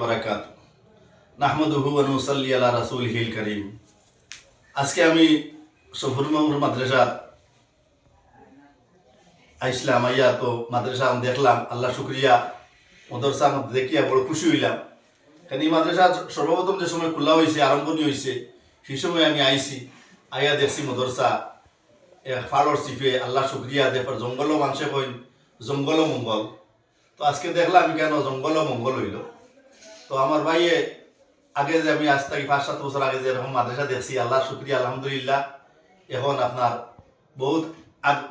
বারাকাত নাহমাদুহু ওয়া নুসাল্লি আলা রাসূলিহিল কারীম। আজকে আমি সফর মামুর মাদ্রাসা আইসলাম, আইয়া তো মাদ্রাসা দেখলাম, আল্লাহ শুক্রিয়া, মাদ্রাসা দেখিয়া বড় খুশি হইলাম। কারণ এই মাদ্রাসা সর্বপ্রথম যে সময় খোলা হয়েছে, আরম্ভণী হয়েছে, সেই সময় আমি আইছি, আইয়া দেখছি মাদ্রাসা ফাড়র চিফে, আল্লাহ শুক্রিয়া, দেখবার জঙ্গলও মানুষে কইন জঙ্গলও মঙ্গল। তো আজকে দেখলাম কেন জঙ্গলও মঙ্গল হইল। তো আমার ভাইয়ে আগে যে আমি আজ থেকে 5-7 বছর আগে যে এরকম মাদ্রাসা দেখছি, আল্লাহ শুক্রিয়া, আলহামদুলিল্লাহ। এখন আপনার বহুত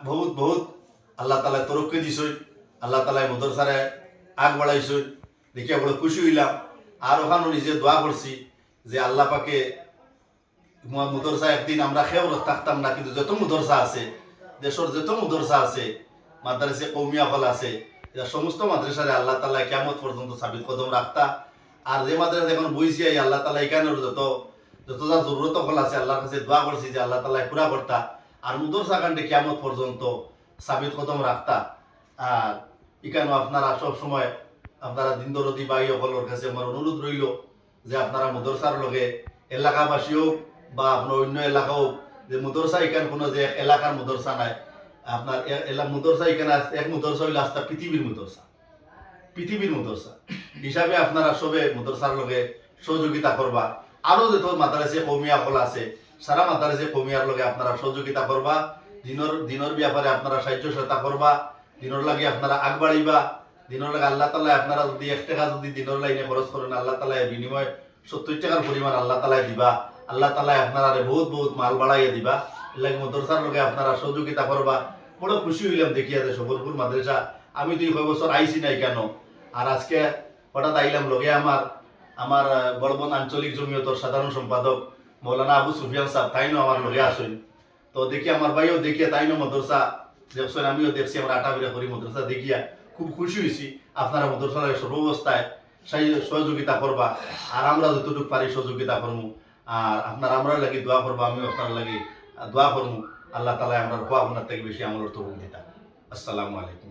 বহুত বহুত আল্লাহ তালা তরক্কি দিছই, আল্লাহ তালায় মাদ্রাসারে আগ বাড়াইছই, দেখিয়া বড় খুশি হইলাম। আর ওখানেও নিজে দোয়া করছি যে আল্লাহ পাকে মাদ্রাসা একদিন আমরা খেয়েও থাকতাম না, কিন্তু যত মাদ্রাসা আছে, দেশের যত মাদ্রাসা আছে, মাদ্রাসা কৌমিয়া হল আছে, সমস্ত মাদ্রাসারে আল্লাহ তালা কিয়ামত পর্যন্ত সাবিত কদম রাখতা। আর যে মাদ্রাসা এখন বইছি আল্লাহ তালা এখানে যত যত যা জরুরত হল আছে, আল্লাহর কাছে দোয়া করছি যে আল্লাহ তালা পুরা করতা, আর মাদ্রাসা কাণ্ডে কিয়ামত পর্যন্ত সাবিত কদম রাখতা। আর এখানেও আপনারা সব সময় আপনারা দিন দরদি বাই সকলের কাছে আমার অনুরোধ রইল যে আপনারা মাদ্রাসার লগে এলাকাবাসী হোক বা আপনার অন্য এলাকা হোক, যে মাদ্রাসা এখানে কোনো যে এলাকার মাদ্রাসা নাই, আপনার মাদ্রাসা এখানে এক মাদ্রাসা হইলে আস্তা পৃথিবীর মাদ্রাসা, পৃথিবীর মাদ্রাসা হিসাবে আপনারা সবে মাদ্রাসার লগে সহযোগিতা করবা। আরো যত মাদ্রাসা কৌমিয়া হল আছে, সারা মাদ্রাসা কৌমিয়ার লগে আপনারা সহযোগিতা করবা, দিনের ব্যাপারে আপনারা সাহায্য সহায়তা করবা, দিনের লাগে আপনারা আগ বাড়িবা। দিনের লাগে আল্লাহ তালা আপনারা যদি 1 টাকা যদি দিনের লাইনে খরচ করেন, আল্লাহ তালা বিনিময় 70 টাকার পরিমাণ আল্লাহ তালায় দিবা। আল্লাহ তালায় আপনারা বহুত বহুত মাল বাড়াইয়া দিবা। এর লাগে মাদ্রাসার লগে আপনারা সহযোগিতা করবা। বড় খুশি হইলাম দেখিয়া যে সফরপুর মাদ্রাসা আমি 2 বছর আইছি নাই কেন, আর আজকে হঠাৎ আইলাম। লগে আমার বড়বন আঞ্চলিক জমিয়তর সাধারণ সম্পাদক মৌলানা আবু সুফিয়ান সাহেব, তাইনও আমার লগে আসেন। তো দেখি আমার ভাইও দেখিয়া তাইনও মাদ্রাসা দেখছেন, আমিও দেখছি, আমরা আটাবিরা করি মাদ্রাসা দেখিয়া খুব খুশি হয়েছি। আপনারা মাদ্রাসার সর্বাবস্থায় সহযোগিতা করবা, আর আমরা যতটুকু পারি সহযোগিতা করবো। আর আপনারা আমরা লাগি দোয়া করবো, আমিও আপনার লাগি দোয়া করবো। আল্লাহ তালা আমরা খোয়া আপনার থেকে বেশি আমলের তৌফিক দিতা। আসসালামু আলাইকুম।